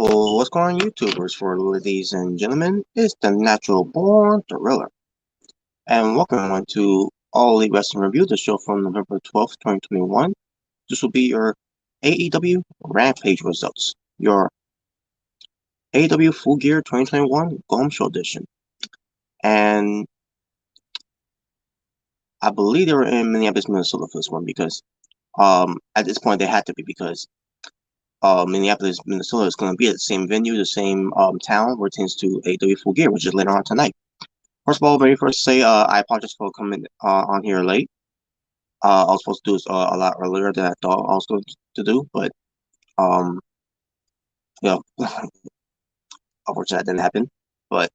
What's going on, YouTubers? For ladies and gentlemen, it's the Natural Born Thriller, and welcome everyone to All Elite Wrestling Review, the show from November 12th, 2021. This will be your AEW Rampage results, your AEW Full Gear 2021 Home Show Edition, and I believe they were in Minneapolis, Minnesota for this one because at this point they had to be because Minneapolis, Minnesota is going to be at the same venue, the same town where it tends to AEW Full Gear, which is later on tonight. First of all, let me first say I apologize for coming on here late. I was supposed to do this a lot earlier than I thought I was going to do, but um, yeah, unfortunately that didn't happen. But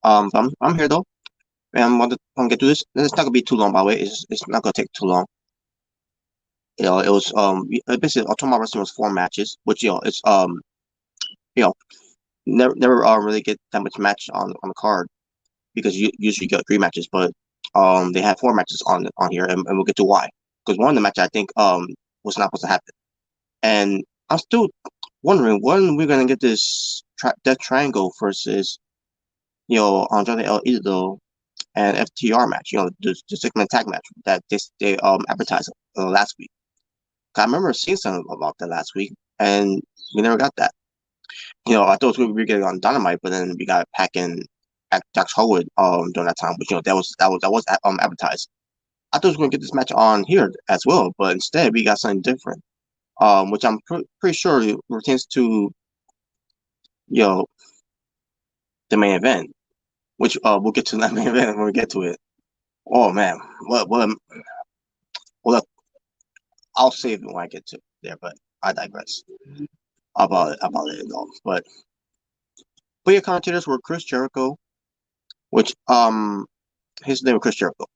I'm here though, and I'm gonna get through this. It's not gonna be too long, by the way. It's not gonna take too long. It was basically Ultimate Wrestling was 4 matches, which it's you know never really get that much match on the card because you usually get 3 matches, but they had 4 matches on here, and we'll get to why. Because one of the matches I think was not supposed to happen, and I'm still wondering when we're gonna get this Death Triangle versus Andrade El Idolo and FTR match, the 6-man tag match that they advertised last week. I remember seeing something about that last week, and we never got that. I thought we were getting on Dynamite, but then we got Pac and Dax Harwood during that time, but that was advertised. I thought we were going to get this match on here as well, but instead we got something different, which I'm pretty sure pertains to the main event, which we'll get to that main event when we get to it. Oh man, well, I'll save it when I get to there, but I digress about it all. But your commentators were Chris Jericho, which his name was Chris Jericho.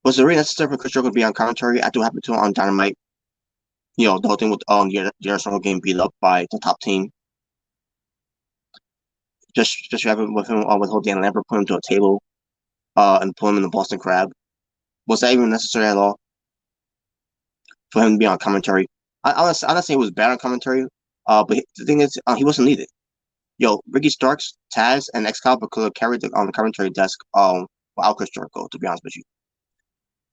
Was it really necessary for Chris Jericho to be on commentary after what happened to him on Dynamite? The whole thing with Jericho getting beat up by the top team. Just having with him with whole Dan Lambert put him to a table, and put him in the Boston Crab. Was that even necessary at all for him to be on commentary? I'm not saying it was bad on commentary, but the thing is, he wasn't needed. Ricky Starks, Taz, and Excalibur could have carried on the commentary desk without Chris Jericho, to be honest with you.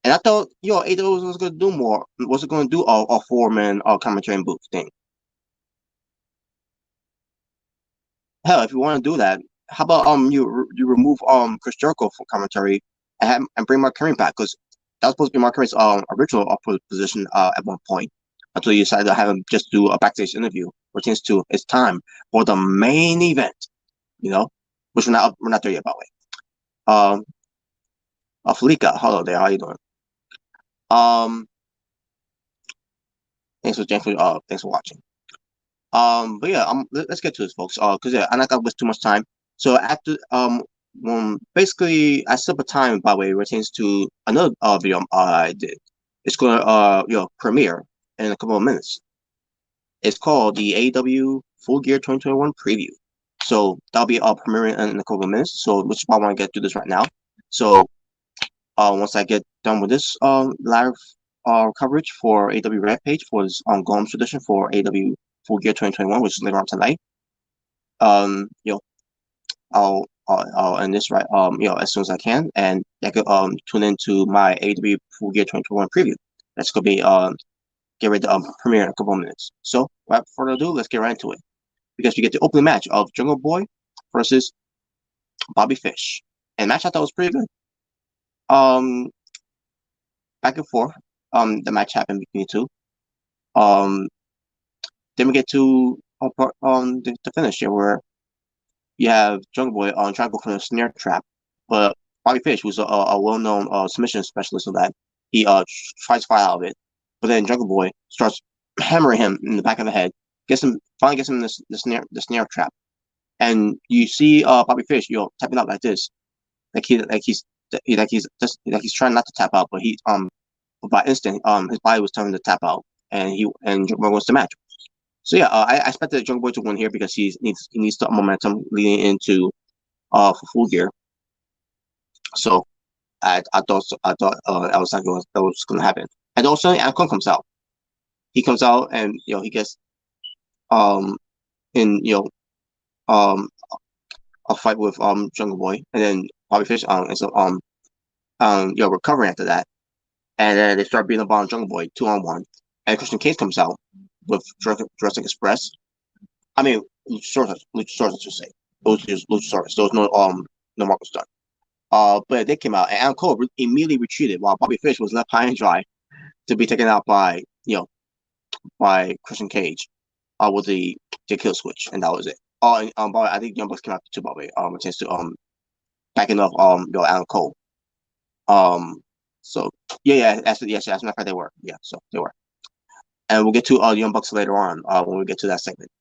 And I thought, AEW was going to do more. Was going to do a 4-man commentary booth thing. Hell, if you want to do that, how about you remove Chris Jericho from commentary and bring Mark Henry back, because that was supposed to be Mark Henry's original position at one point, until you decided to have him just do a backstage interview. Pertains to it's time for the main event, which we're not there yet, by the way. Felika, hello there, how you doing? Thanks for watching. But yeah, let's get to this, folks. Because I'm not gonna waste too much time. So after basically I set up a time, by the way, pertains to another video I did. It's gonna premiere in a couple of minutes. It's called the AEW Full Gear 2021 Preview. So that'll be premiering in a couple of minutes. So which is why I want to get through this right now. So once I get done with this live coverage for AEW Rampage for this ongoing tradition for AEW Full Gear 2021, which is later on tonight, I'll end this right as soon as I can, and I could tune into my AEW Full Gear 2021 preview. That's gonna be get ready to premiere in a couple of minutes. So without further ado, let's get right into it, because we get the opening match of Jungle Boy versus Bobby Fish, and match I thought was pretty good. Back and forth. The match happened between the two. Then we get to the finish here, where you have Jungle Boy trying to go for the snare trap, but Bobby Fish, who's a well-known submission specialist, so that he tries to fight out of it. But then Jungle Boy starts hammering him in the back of the head, finally gets him in the snare trap, and you see Bobby Fish, tapping out like this, like he's trying not to tap out, but by instinct, his body was telling him to tap out, and Jungle Boy wants the match. So yeah, I expected Jungle Boy to win here because he needs the momentum leading into for Full Gear. So I thought that was going to happen. And also, Anaconda comes out. He comes out, and he gets in um a fight with Jungle Boy, and then Bobby Fish and so recovering after that, and then they start beating up on Jungle Boy 2-on-1, and Christian Cage comes out with Jurassic Express. I mean Luchasaurus, I should say. It was just Luchasaurus. There was no Marcus Dunn. But they came out, and Adam Cole immediately retreated while Bobby Fish was left high and dry to be taken out by by Christian Cage, with the kill switch, and that was it. But I think Young Bucks came out too, by the way. A chance to backing up Adam Cole. So yeah, as a matter of fact, they were. Yeah, so they were, and we'll get to Young Bucks later on when we get to that segment.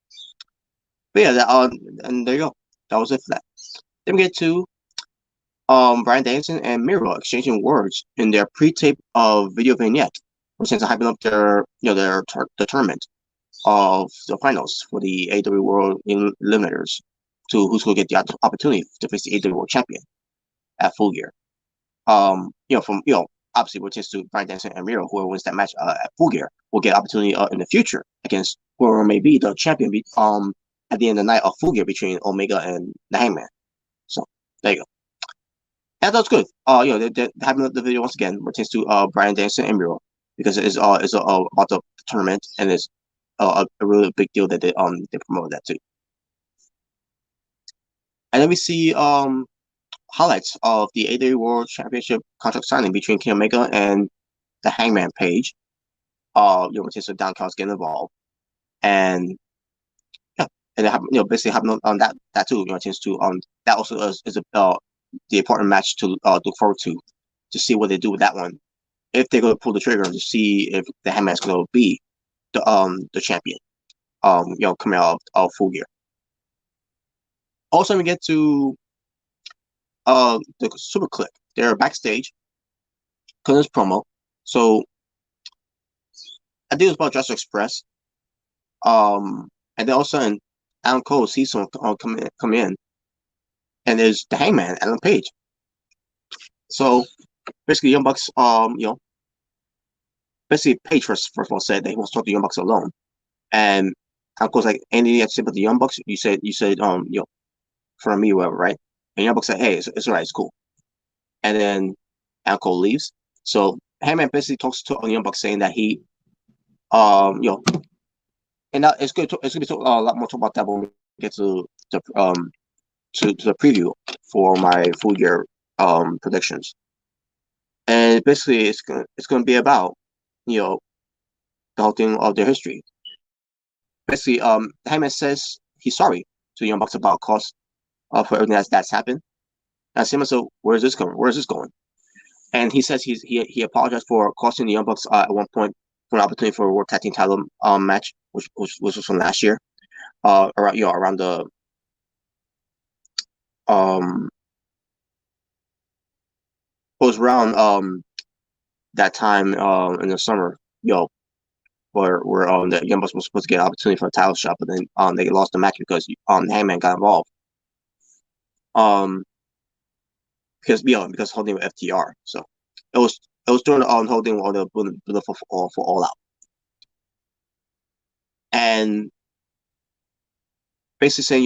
But yeah, and there you go. That was it for that. Then we get to Bryan Danielson and Miro exchanging words in their pre-tape video vignette, which is hyping up the tournament of the finals for the AEW World Eliminators to who's going to get the opportunity to face the AEW World Champion at Full Gear. From obviously we're just to Bryan Danielson and Miro, whoever wins that match at Full Gear will get opportunity in the future against whoever may be the champion at the end of the night of Full Gear between Omega and the Hangman. So there you go. And that's good. They're having the video once again pertains to Bryan Danielson and Miro because it's about the tournament, and it's a really big deal that they promoted that too. And then we see highlights of the AEW World Championship contract signing between Kenny Omega and the Hangman Page. Pertains to Don Callis getting involved, and yeah, and they have basically having on that too. Pertains to that also is the important match to look forward to see what they do with that one. If they're going to pull the trigger to see if the Hangman's going to be the champion, coming out of Full Gear. Also, we get to the Super Click. They're backstage, cutting this promo. So I think it was about Jurassic Express. And then all of a sudden, Adam Cole sees someone come in, and there's the Hangman, Adam Page. So basically, Young Bucks, basically Page first of all said that he wants to talk to Young Bucks alone, and Adam Cole's like, anything you have to say about the Young Bucks? You said for me, whatever, right? And Young Bucks said, hey, it's all right, it's cool. And then Adam Cole leaves. So Hangman basically talks to Young Bucks saying that he, and now it's gonna be a lot more talk about that when we get to the preview for my Full Gear predictions. And basically, it's gonna be about the whole thing of their history. Basically, Hangman says he's sorry to Young Bucks about cost for everything that's happened. And I say so, where is this going? Where is this going? And he says he apologized for costing the Young Bucks at one point for an opportunity for a World Tag Team title match, which was from last year, around the it was around that time in the summer, where the Young Bucks was supposed to get an opportunity for a title shot, but then they lost the match because Hangman got involved. Because holding with FTR, so it was during the holding all the for All Out, and basically saying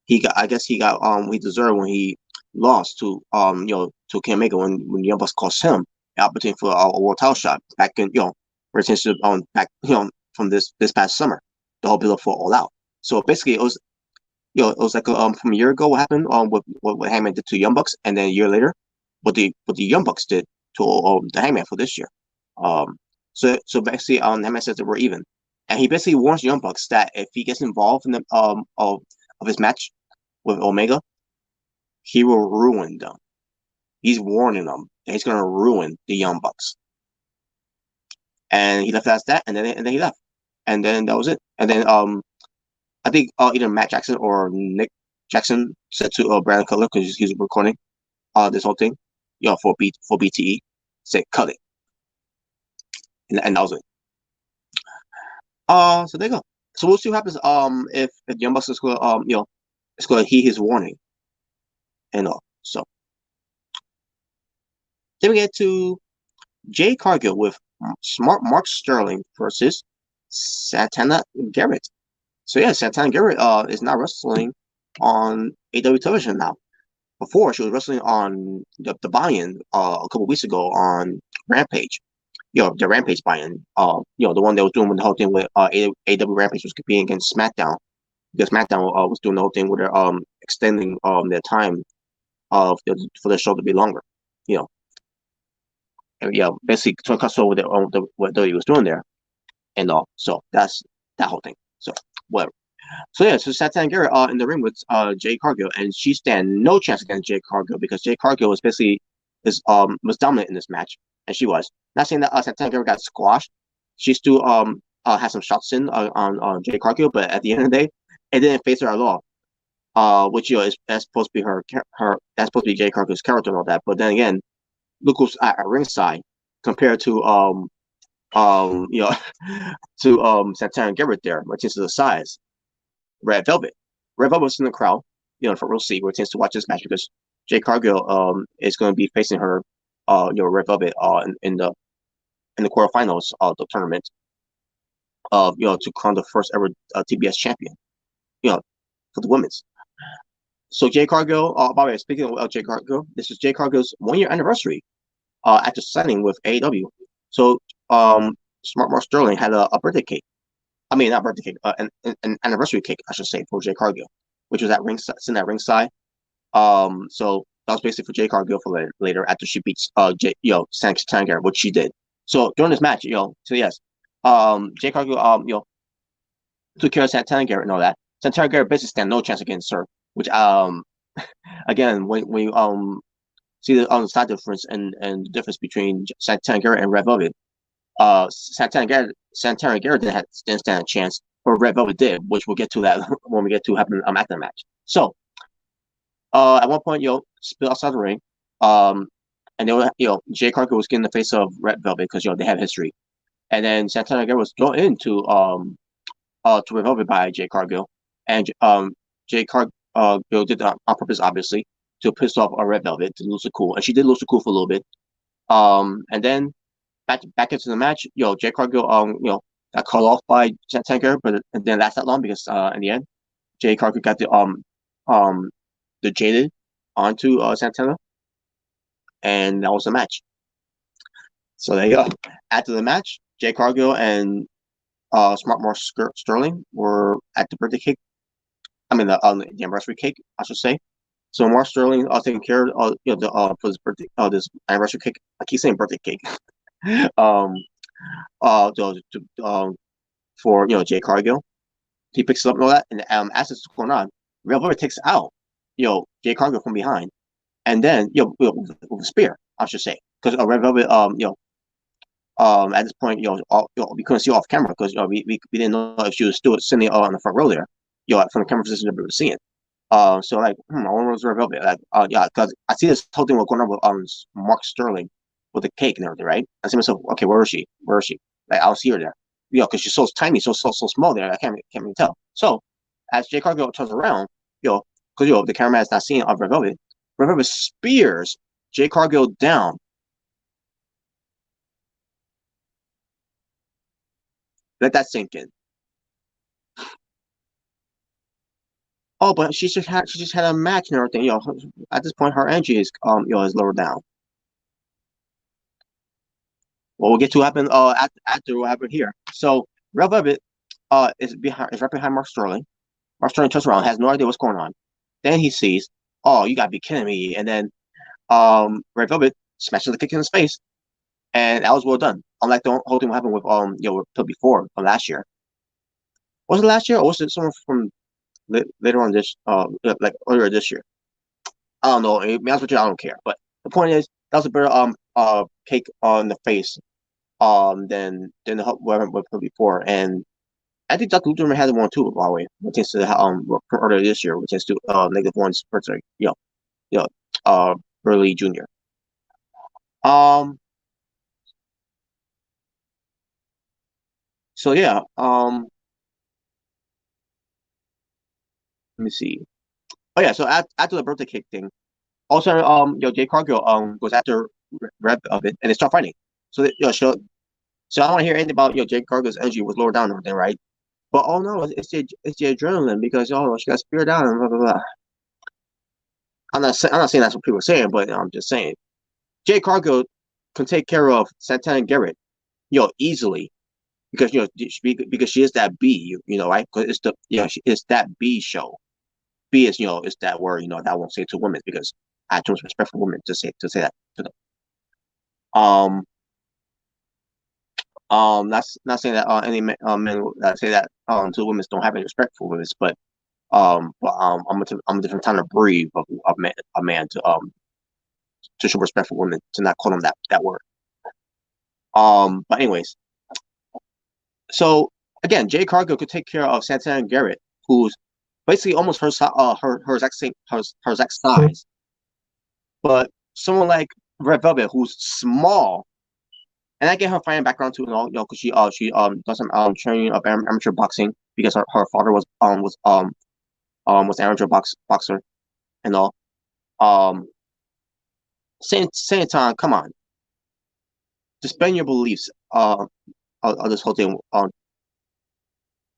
he got he deserved when he lost to Kenny Omega when Young Bucks cost him the opportunity for a world title shot back in retention back from this past summer, the whole build up for All Out. So basically it was like from a year ago what happened what Hangman did to Young Bucks, and then a year later what the Young Bucks did to the Hangman for this year. So basically Hangman says that we're even, and he basically warns Young Bucks that if he gets involved in the of his match with Omega, he will ruin them. He's warning them that he's gonna ruin the Young Bucks. And he left it as that, and then he left, and then that was it. And then I think either Matt Jackson or Nick Jackson said to Brandon Cutler, because he's recording this whole thing, for BTE, said cut it, and that was it. So there you go. So we'll see what happens. If Young Bucks is going it's going to heed his warning, and all. So then we get to Jay Cargill with Mark Sterling versus Santana Garrett. So yeah, Santana Garrett is now wrestling on AEW television now. Before she was wrestling on the buy-in a couple weeks ago on Rampage. The Rampage buy-in. The one that was doing the whole thing with AEW Rampage was competing against SmackDown because SmackDown was doing the whole thing where they're extending their time for the show to be longer. You know, and, basically to cut over what WWE was doing there and all. So that's that whole thing. So whatever. So yeah, so Santana Garrett in the ring with Jay Cargill, and she stand no chance against Jay Cargill because Jay Cargill was basically was dominant in this match, and she was. Not saying that Santana Garrett got squashed. She still had some shots in on Jay Cargill, but at the end of the day, it didn't face her at all. Which is that's supposed to be her that's supposed to be Jay Cargill's character and all that. But then again, look who's at ringside compared to to Santana Garrett there, which is the size. Red Velvet. Red Velvet was in the crowd, for real seat where it tends to watch this match because Jay Cargill is going to be facing her, Red Velvet in the quarterfinals of the tournament to crown the first ever TBS champion, for the women's. So Jay Cargill, by the way, speaking of Jay Cargill, this is Jay Cargill's 1 year anniversary after signing with AEW. So Smart Mark Sterling had a birthday cake. I mean, not birthday cake, an anniversary cake, I should say, for Jay Cargill, which was at ringside, sitting at ringside. So that was basically for Jay Cargill for later after she beats Santana Garrett, which she did. So during this match, so yes, Jay Cargill, took care of Santana Garrett and all that. Santana Garrett basically stand no chance against her, which again, when you see the side difference and the difference between Santana Garrett and Red Velvet. Santana Garrett didn't stand a chance, but Red Velvet did, which we'll get to that when we get to happen after the match. So, at one point, split outside the ring, and they were, Jay Cargill was getting the face of Red Velvet because they have history, and then Santana Garrett was thrown into to Red Velvet by Jay Cargill, and Jay Cargill did that on purpose, obviously, to piss off Red Velvet to lose the cool, and she did lose the cool for a little bit, and then. Back into the match, Jay Cargill, got called off by Santana Garrett, but it didn't last that long because in the end, Jay Cargill got the jaded onto Santana, and that was the match. So there you go. After the match, Jay Cargill and Smart Mark Sterling were at the birthday cake. I mean the anniversary cake, I should say. So Mark Sterling taking care of for this birthday this anniversary cake. I keep saying birthday cake. For Jay Cargill, he picks it up and all that, and as this is going on, Red Velvet takes out Jay Cargill from behind, and then with a spear, I should say, because Red Velvet at this point we couldn't see off camera because we didn't know if she was still sitting on the front row there, from the camera position that we were seeing. So like, I wonder what's Red Velvet. Like, yeah, because I see this whole thing going on with Mark Sterling with the cake and everything, right? I see myself, okay, where is she? Where is she? Like, I'll see her there. Because she's so tiny, so small there, I can't even tell. So, as Jay Cargill turns around, because the cameraman is not seeing Red Velvet. Red Velvet spears Jay Cargill down. Let that sink in. Oh, but she just had a match and everything. At this point, her energy is is lower down. Well, we'll get to what happened after what happened here. So Red Velvet is right behind Mark Sterling. Mark Sterling turns around, has no idea what's going on. Then he sees, oh, you gotta be kidding me. And then Red Velvet smashes the kick in his face. And that was well done. Unlike the whole thing what happened with before last year. Was it last year or was it someone from later on this like earlier this year? I don't know. To be honest with you, I don't care. But the point is that was a better cake on the face than the weapon before. And I think Dr. Luthorman had one too, by the way, which is earlier this year, which is to -1's birthday, Burley Jr. So yeah, let me see. Oh yeah, so after the birthday cake thing, also Jay Cargill goes after Red of it and they start fighting. So so I don't want to hear anything about Jay Cargill's energy was lower down and everything, right? But oh no, it's the adrenaline because oh she got speared out and blah blah blah. I'm not saying that's what people are saying, but I'm just saying Jay Cargill can take care of Santana Garrett, easily because because she is that B, right? Because it's the it's that B show. B is is that word that I won't say to women because I have too much respect for women to say that to them. Um, not saying that any men that say that to women don't have any respect for women, but I'm a different kind of breed of a man to show respect for women to not call them that word. But anyways, so again, Jay Cargill could take care of Santana Garrett, who's basically almost her exact same her exact size, but someone like Red Velvet who's small, and I get her fighting background too, and all because she does some training of amateur boxing because her father was an amateur boxer and all. Um, same time, come on, suspend your beliefs. This whole thing,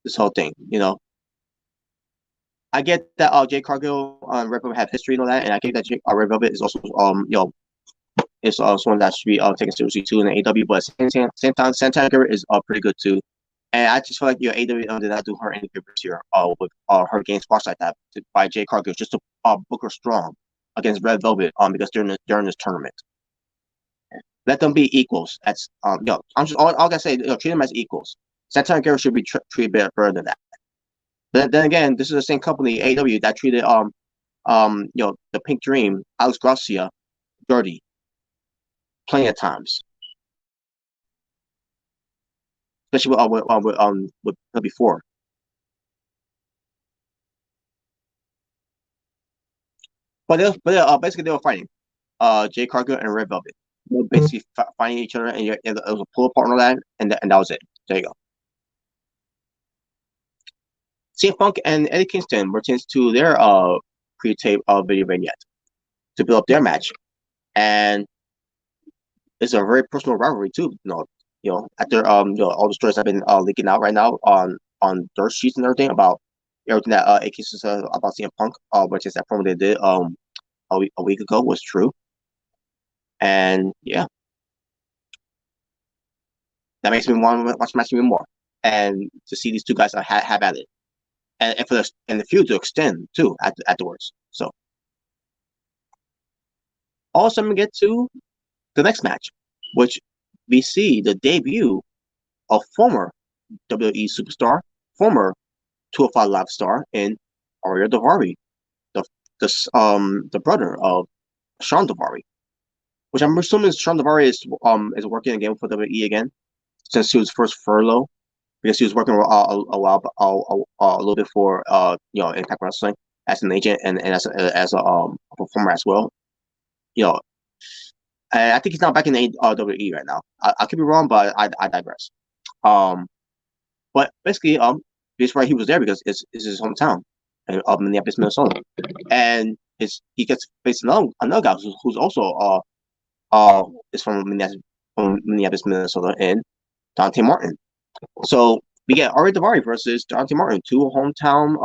this whole thing, I get that Jay Cargill and Red Velvet have history and all that, and I get that Red Velvet is also is someone that should be taken seriously too in the AEW. But same time, Santana Garrett is pretty good too, and I just feel like AEW did not do her any favors here with her getting squashed like that by Jay Cargill just to book her strong against Red Velvet because during this tournament. Let them be equals. That's I'm just all I gotta say. Treat them as equals. Santana Garrett should be treated better than that. But then again, this is the same company, AEW, that treated the Pink Dream, Alex Gracia, dirty, plenty of times, especially with before. But basically they were fighting, Jay Cargill and Red Velvet. They were basically fighting each other, and it was a pull apart and all that, and that was it. There you go. CM Punk and Eddie Kingston returns to their pre-tape video vignette to build up their match, and it's a very personal rivalry too. After all the stories have been leaking out right now on dirt sheets and everything about everything that AK says about CM Punk, which is that promo they did a week ago was true, and yeah, that makes me want to watch the match even more, and to see these two guys have at it, and for the feud to extend too afterwards. So also I'm gonna get to the next match, which we see the debut of former WWE superstar, former 205 Live star in Ariel Daivari, the brother of Sean Daivari, which I'm assuming Sean Daivari is working again for WWE again since he was first furlough because he was working a while a little bit for Impact Wrestling as an agent and as a performer as well. I think he's not back in the WWE right now. I could be wrong, but I digress. Um, but basically, this why he was there because it's his hometown of Minneapolis, Minnesota, and he gets faced another guy who's also is from Minneapolis, Minnesota, and Dante Martin. So we get Ari Daivari versus Dante Martin, two hometown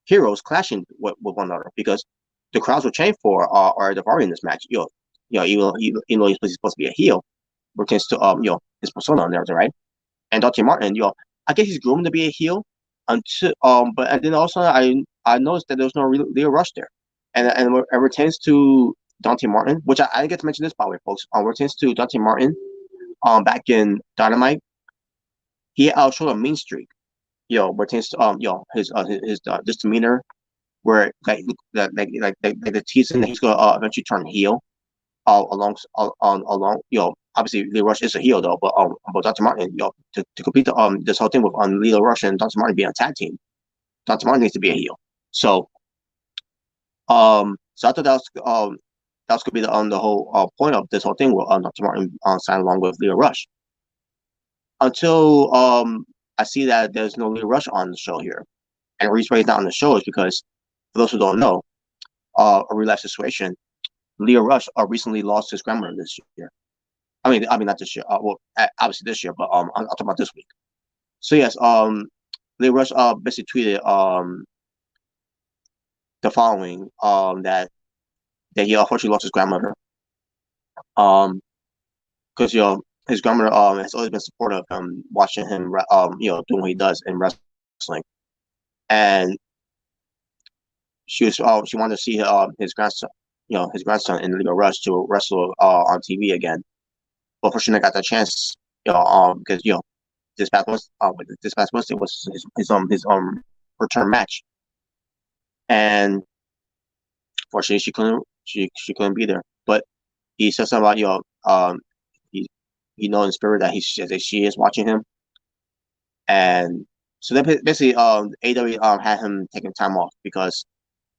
heroes clashing with one another because the crowds were chanting for Ari Daivari in this match. Even though he's supposed to be a heel, pertains to his persona and everything, right? And Dante Martin, I guess he's groomed to be a heel until but then also I noticed that there was no real rush there, and it pertains to Dante Martin, which I didn't get to mention this by the way, folks. Pertains to Dante Martin, back in Dynamite, he showed a mean streak. Pertains to his this demeanor where the teasing that he's gonna eventually turn heel. Along obviously Leo Rush is a heel though, but Dr. Martin, to complete this whole thing with Leo Rush and Dr. Martin being a tag team, Dr. Martin needs to be a heel. So so I thought that was gonna be the whole point of this whole thing with Dr. Martin sign along with Leo Rush. Until I see that there's no Leo Rush on the show here. And the reason why he's not on the show is because for those who don't know, a real life situation, Leo Rush recently lost his grandmother this year. I mean not this year. Well, obviously this year, but I'm talking about this week. So yes, Leo Rush basically tweeted the following that he unfortunately lost his grandmother. Because his grandmother has always been supportive of him, watching him doing what he does in wrestling, and she wanted to see his grandson in Leo Rush to wrestle on TV again. But unfortunately, I got the chance, because this past Wednesday was his return match, and fortunately she couldn't be there. But he said something about he in spirit that she is watching him, and so then basically AW had him taking time off because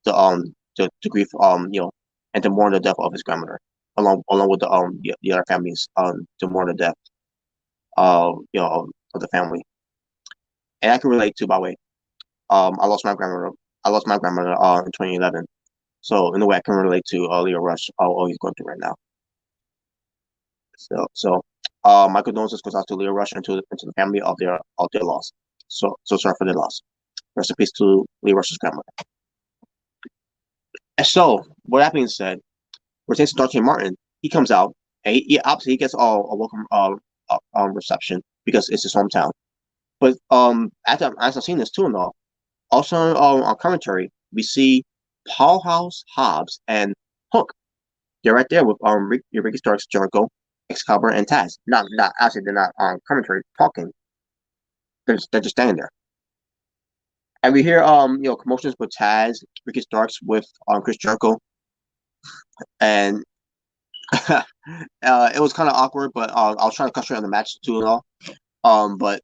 the grief and to mourn the death of his grandmother along with the other families to mourn the death of the family. And I can relate to, by the way, I lost my grandmother. I lost my grandmother in 2011. So in a way, I can relate to Leo Rush, all he's going through right now. So my condolences goes out to Leo Rush and to the family of their loss. So sorry for their loss. Rest in peace to Leo Rush's grandmother. And so, with that being said, we're taking Dr. Martin. He comes out and obviously he gets a welcome reception because it's his hometown. But as I've seen this too and all, also on commentary, we see Powerhouse Hobbs and Hook. They're right there with Ricky Starks, Jericho, Excalibur, and Taz. Not actually they're not on commentary talking. They're just standing there. And we hear commotions with Taz, Ricky Starks with Chris Jericho, and it was kind of awkward, but I was trying to concentrate on the match too and all. But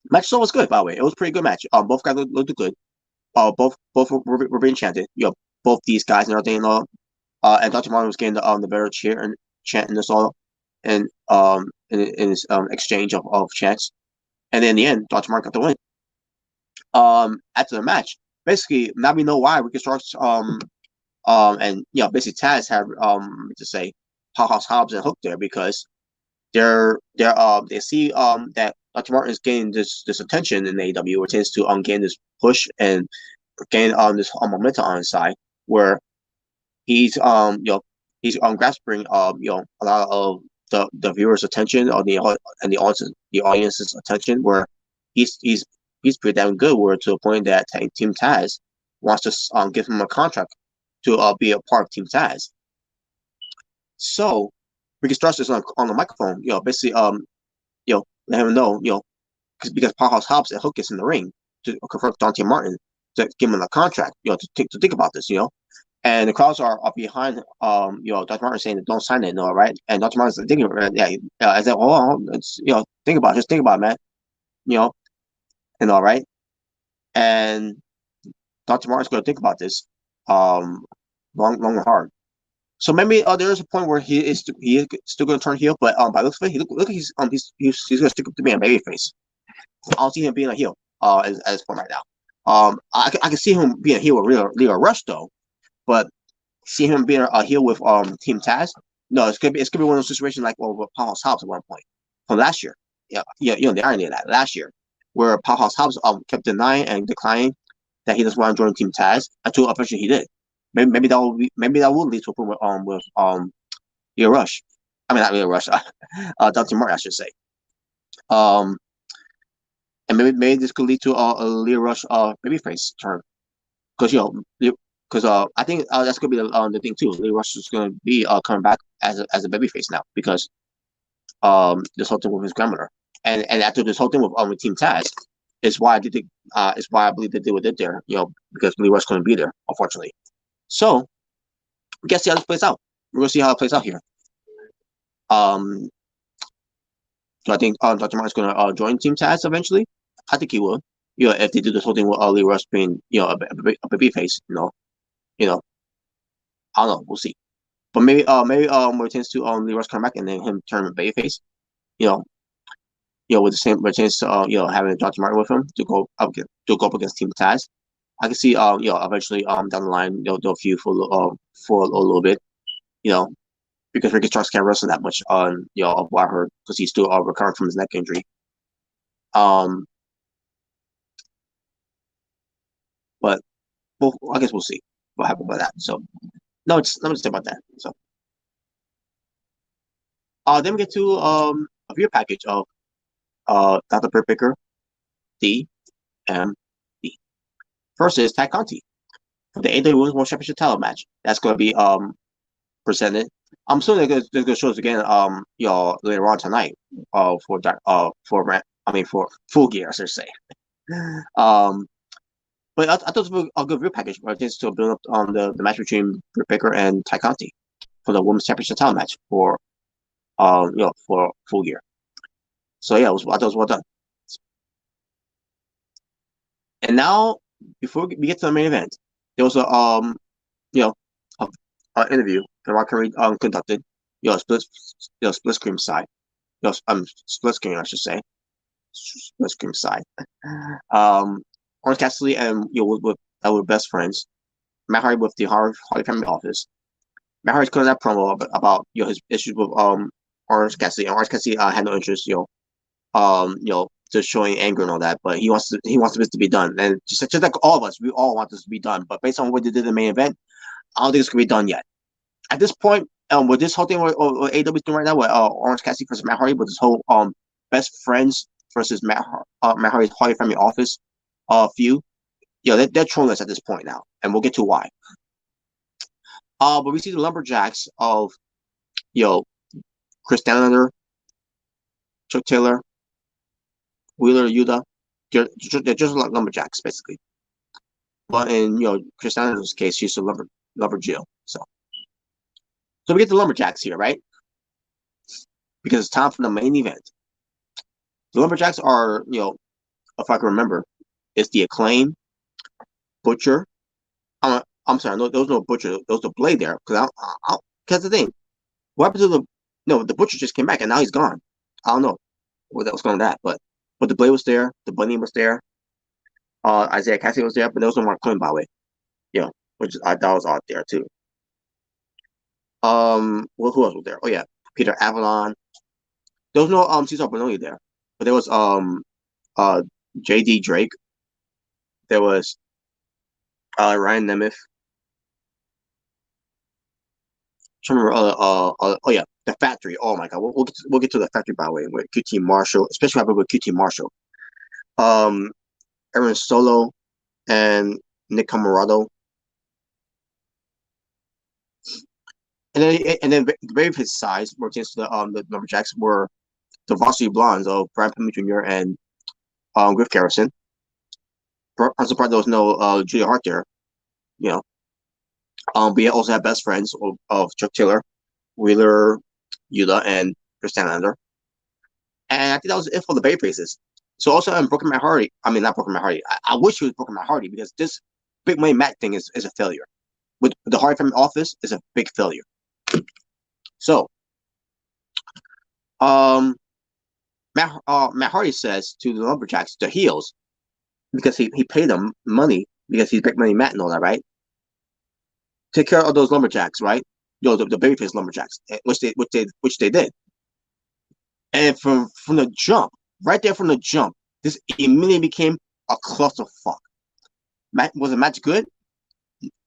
match still was good, by the way. It was a pretty good match. Both guys looked good. Both were being chanted. Both these guys and everything and all. And Dr. Martin was getting the better cheer and chanting this all, and in his exchange of chants. And then in the end, Dr. Martin got the win. After the match, basically now we know why Ricky Starks and basically Taz had to say Powerhouse Hobbs and Hook there because they see that Dr. Martin is getting this attention in AEW, which tends to gain this push and gain this momentum on his side, where he's he's grasping a lot of the viewers' attention or the audience's attention, where he's pretty damn good. Where to a point that Team Taz wants to give him a contract to be a part of Team Taz. So Ricky Starks is on the microphone, basically let him know, because Powerhouse Hobbs and Hook is in the ring to confront Dante Martin to give him a contract, to think about this, and the crowds are behind, Dr. Martin saying don't sign it, right? And Dr. Martin's thinking, I said, it's, think about it, man, and all right, and Dr. Martin's going to think about this, long and hard. So maybe there is a point where he is still going to turn heel, but by looks of it, look he's going to stick up to being a babyface. I don't see him being a heel at this point right now. I can see him being a heel with Leo Rush though, but see him being a heel with Team Taz. No, it's gonna be one of those situations like with Powerhouse Hobbs at one point from last year. Yeah, the irony of that last year, where Powerhouse Hobbs kept denying and declining that he doesn't want to join Team Taz until eventually he did. Maybe that will lead to a point with Leo Rush. I mean not Leo Rush, Dante Martin, I should say. And maybe this could lead to a Leo Rush babyface turn, because I think that's gonna be the thing too. Leo Rush is gonna be coming back as a babyface now because this whole thing with his grandmother, and after this whole thing with Team Taz, is why I believe they did what they did there, because Leo Rush couldn't be there, unfortunately. So we gotta see how this plays out. We're gonna see how it plays out here. So I think Dr. Martin's gonna join Team Taz eventually. I think he will. If they do this whole thing with Leo Rush being a baby face, I don't know. We'll see. But maybe when it tends to Leo Rush come back and then him turn a baby face, with the same chance to having Dr. Martin with him to go up against Team Taz. I can see eventually down the line they'll feud for a little bit, because Ricky Starks can't wrestle that much of what I heard, because he's still recovering from his neck injury. Um, but I guess we'll see what happens about that. So no, just let me just say about that. So then we get to a beer package of Dr. Picker DMD versus Ty Conti for the AEW Women's World Championship title match. That's going to be presented. I'm assuming they're gonna show us again later on tonight for Full Gear, I should say. Um, but I thought it was a good real package, right? Just to build up on the match between Britt Baker and Ty Conti for the Women's Championship title match for Full Gear. So yeah, I thought it was well done. And now, before we get to the main event, there was you know, a interview that Rock Henry conducted, split screen side, split screen, I should say, split screen side. Orange Cassidy and with our best friends, Matt Hardy with the Hardy Family Office. Matt Hardy's cutting that promo about his issues with Orange Cassidy, and Orange Cassidy had no interest, just showing anger and all that, but he wants this to be done, and just like all of us, we all want this to be done. But based on what they did in the main event, I don't think it's gonna be done yet. At this point, with this whole thing what AEW is doing right now, with Orange Cassidy versus Matt Hardy, with this whole best friends versus Matt Hardy's Hardy Family Office feud, they're trolling us at this point now, and we'll get to why. But we see the lumberjacks of Chris Stanlander, Chuck Taylor, Wheeler Yuta. They're just like lumberjacks basically. But in Chris Stanlander's case, she's a lumberjill. So we get the lumberjacks here, right? Because it's time for the main event. The lumberjacks are, if I can remember, it's the Acclaim, Butcher. I'm sorry, no, there was no Butcher. There was the Blade there. Because the thing, what happened to the Butcher just came back and now he's gone. I don't know what that was going on that, but the Blade was there, the Bunny was there, Isaiah Cassidy was there, but there was no Mark Quinn, by the way. Which I thought was out there too. Well, who else was there? Oh yeah, Peter Avalon. There was no Cesar Bononi there, but there was J.D. Drake. There was Ryan Nemeth. Remember, oh yeah, the Factory. Oh my God, we'll get to the Factory by the way with QT Marshall, especially with QT Marshall. Aaron Solo and Nick Camarado. And then very his size worked into the lumberjacks were the Varsity Blondes of Brian Pillman Jr. and Griff Garrison. I'm surprised there was no Julia Hart there. We also have best friends of Chuck Taylor, Wheeler Yuta, and Chris Stanlander. And I think that was it for the babyfaces. So also in Brooklyn Matt Hardy, I mean not Brooklyn Matt Hardy. I wish he was Brooklyn Matt Hardy because this big money Matt thing is a failure. With the Hardy Family Office is a big failure. So, Matt Hardy says to the lumberjacks, the heels, because he paid them money because he's big money Matt and all that, right? Take care of those lumberjacks, right? The babyface lumberjacks, which they did. And from the jump, right there from the jump, this immediately became a clusterfuck. Was the match good?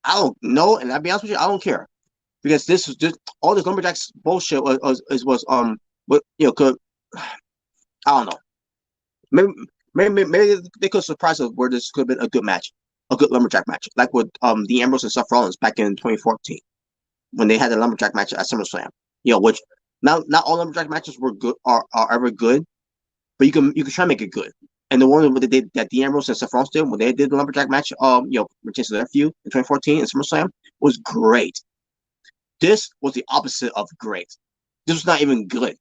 I don't know, and I'll be honest with you, I don't care. Because this was just all this lumberjacks bullshit could I don't know. Maybe they could surprise us where this could have been a good match, a good lumberjack match, like with Dean Ambrose and Seth Rollins back in 2014 when they had the lumberjack match at SummerSlam. Which not all lumberjack matches were good are ever good, but you can try to make it good. And the one that Dean Ambrose and Seth Rollins did when they did the lumberjack match, pertains to their feud in 2014 in SummerSlam was great. This was the opposite of great. This was not even good.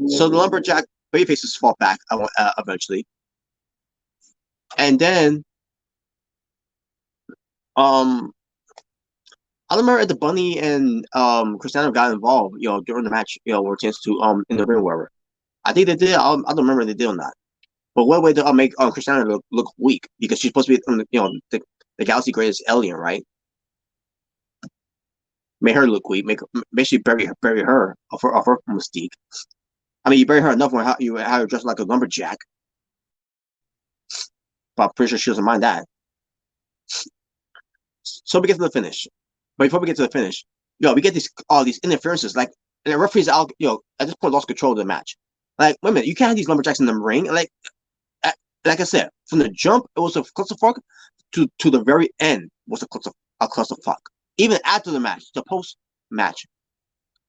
So the lumberjack babyfaces fought back eventually, and then I remember at the Bunny and Cristiano got involved, during the match, or chance to in the ring, wherever. I think they did. I don't remember if they did or not. But what way to make Cristiano look weak because she's supposed to be the galaxy greatest alien, right? Make her look weak. Make she bury her of her mystique. I mean, you barely heard enough when how you're dressed like a lumberjack, but I'm pretty sure she doesn't mind that. So we get to the finish. But before we get to the finish, we get all these interferences, like, and the referees out, at this point lost control of the match. Like, wait a minute, you can't have these lumberjacks in the ring. Like I said, from the jump, it was a clusterfuck to the very end was a clusterfuck. Even after the match, the post match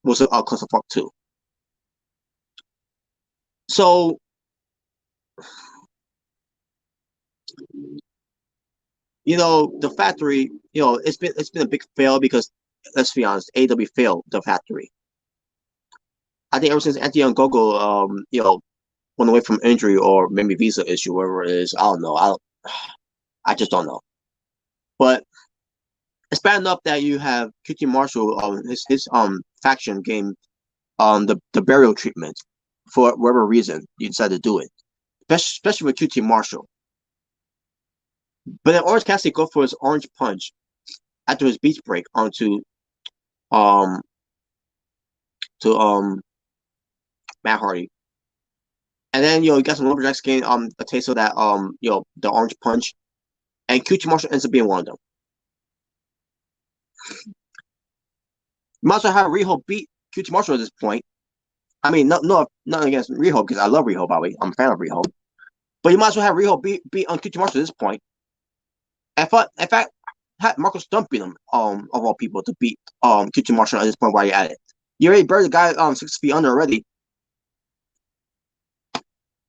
was a clusterfuck too. So, the factory, it's been a big fail because, let's be honest, AEW failed the factory. I think ever since Anthony Gogo, went away from injury or maybe visa issue, whatever it is, I don't know. I just don't know. But it's bad enough that you have QT Marshall, his faction game, the burial treatment for whatever reason you decide to do it, especially with QT Marshall. But then Orange Cassidy go for his orange punch after his beach break onto Matt Hardy. And then you got some lumberjacks getting a taste of that the orange punch. And QT Marshall ends up being one of them. You might as well have Riho beat QT Marshall at this point. I mean, nothing against Riho because I love Riho, by the way. I'm a fan of Riho. But you might as well have Riho beat on QT Marshall at this point. In fact, had Marco Stunt beat him, of all people, to beat QT Marshall at this point while you're at it. You already buried the guy 6 feet under already. You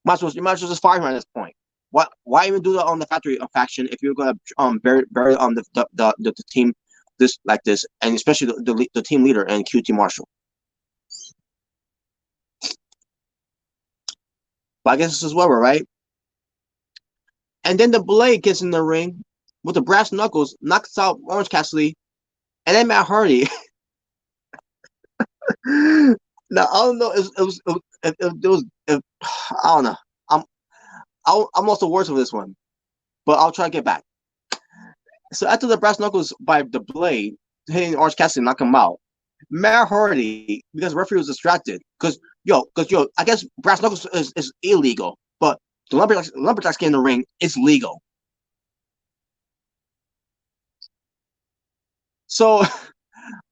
might as well just fire him at this point. Why even do that on the factory faction if you're gonna bury the team this, and especially the team leader and QT Marshall? But I guess this is Weber, right? And then the Blade gets in the ring with the brass knuckles, knocks out Orange Cassidy, and then Matt Hardy. Now I don't know. I don't know. I'm lost the words for this one, but I'll try to get back. So after the brass knuckles by the Blade hitting Orange Cassidy, knock him out. Matt Hardy, because the referee was distracted, because I guess brass knuckles is illegal, but the lumberjacks get in the ring, it's legal. So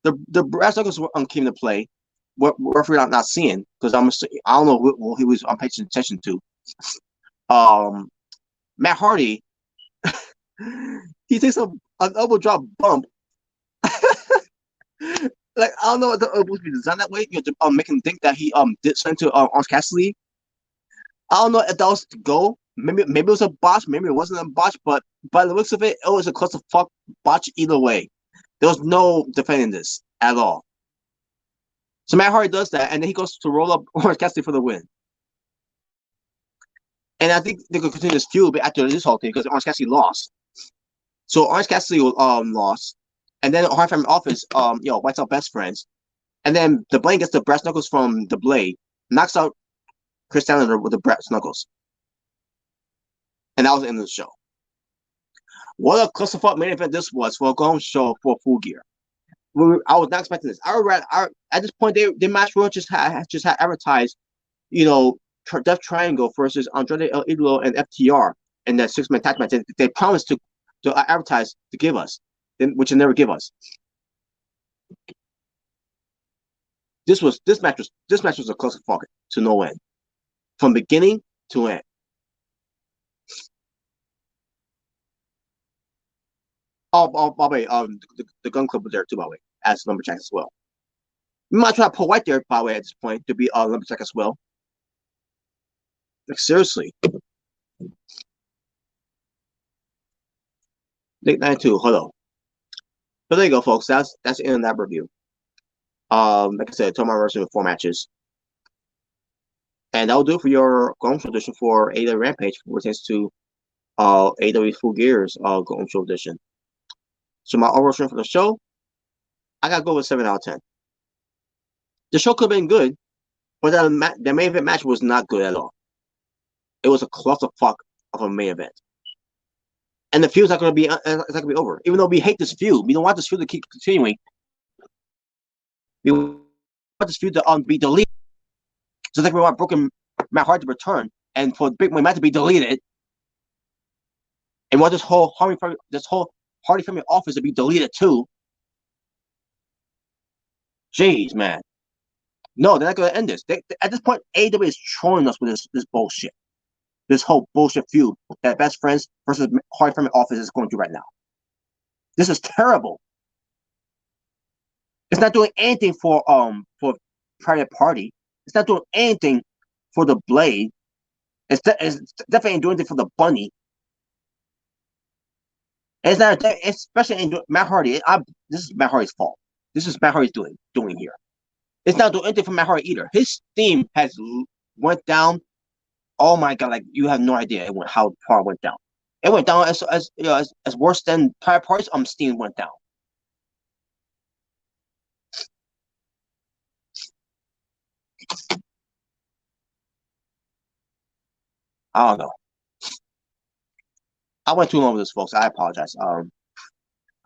the brass knuckles came to play. What referee I'm not seeing because I don't know what he was paying attention to. Matt Hardy, he takes an elbow drop bump. Like, I don't know if the elbow be designed that way, to make him think that he did something to Orange Cassidy. I don't know if that was to go. Maybe it was a botch, maybe it wasn't a botch, but by the looks of it, it was a clusterfuck botch either way. There was no defending this at all. So Matt Hardy does that, and then he goes to roll up Orange Cassidy for the win. And I think they could continue this feud after this whole thing because Orange Cassidy lost. So Orange Cassidy lost, and then Hard Family Office wipes out Best Friends, and then the Blade gets the brass knuckles from the Blade, knocks out Chris Statlander with the brass knuckles, and that was the end of the show. What a clusterfuck main event this was for a go-home show for Full Gear. I was not expecting this. At this point, they match Royal just had advertised, Death Triangle versus Andrade El Idolo and FTR in that 6-man tag match. They promised to advertise to give us, which they never give us. This match was a clusterfuck to no end, from beginning to end. Oh, by the way, the Gun Club was there too, by the way, as Lumberjack as well. We might try to pull White there, by the way, at this point, to be Lumberjack as well. Like, seriously. Nick 92, hello. So there you go, folks. That's the end of that review. Like I said, Tomo wrestling with 4 matches. And that'll do for your Go Home Show edition for AEW Rampage, which pertains to AEW Full Gear's Go Home Show edition. So my overall rating for the show, I gotta go with 7 out of 10. The show could have been good, but the main event match was not good at all. It was a clusterfuck of a main event, and the feud's not gonna be over. Even though we hate this feud, we don't want this feud to keep continuing. We want this feud to be deleted. Just like we want Broken Matt Hardy to return and for Big Matt to be deleted, and want this whole Hardy Family office to be deleted too. Jeez, man. No, they're not going to end this. At this point, AEW is trolling us with this bullshit. This whole bullshit feud that Best Friends versus Hardy Family office is going through right now. This is terrible. It's not doing anything for Private Party. It's not doing anything for the Blade. It's definitely doing anything for the Bunny. And it's not, especially in Matt Hardy. This is Matt Hardy's fault. This is Matt Hardy's doing here. It's not doing anything for Matt Hardy either. His steam has went down. Oh my god! Like you have no idea how far it went down. It went down as worse than Private Party's steam went down. I don't know. I went too long with this, folks. I apologize.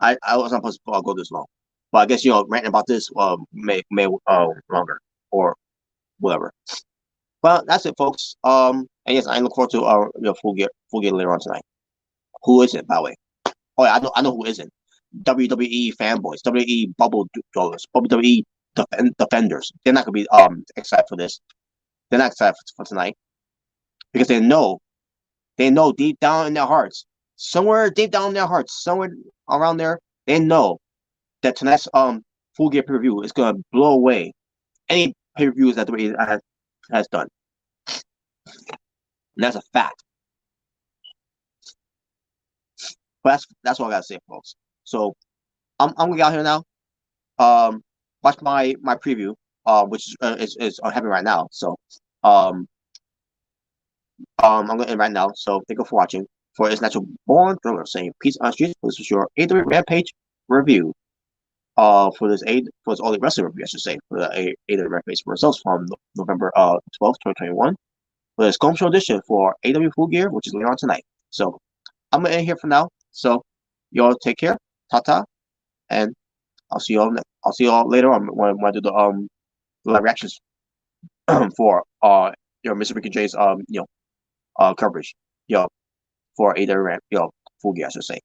I wasn't supposed to go this long, but I guess ranting about this may longer or whatever. But that's it, folks. And yes, I look forward to full gear later on tonight. Who is it, by the way? Oh yeah, I know who isn't. WWE fanboys, WWE bubble dwellers, WWE defenders. They're not gonna be excited for this. They're not excited for tonight because they know deep down in their hearts, somewhere deep down in their hearts, somewhere around there, they know that tonight's full gear pay-per-view is gonna blow away any pay-per-views that WWE has done. And that's a fact. But that's all I gotta say, folks. So I'm gonna get out here now. Watch my preview, which is happening right now. So I'm gonna end right now. So thank you for watching. For It's Natural Born Thriller saying peace on streets. This is your AEW Rampage review. For this All Elite Wrestling review, I should say, for the AEW Rampage results from November 12th, 2021. For this Home Show edition for AEW Full Gear, which is later on tonight. So I'm gonna end here for now. So y'all take care, ta, and I'll see y'all later on when I do the live reactions for Mr. Ricky J's coverage for AEW Full Gear, I should say.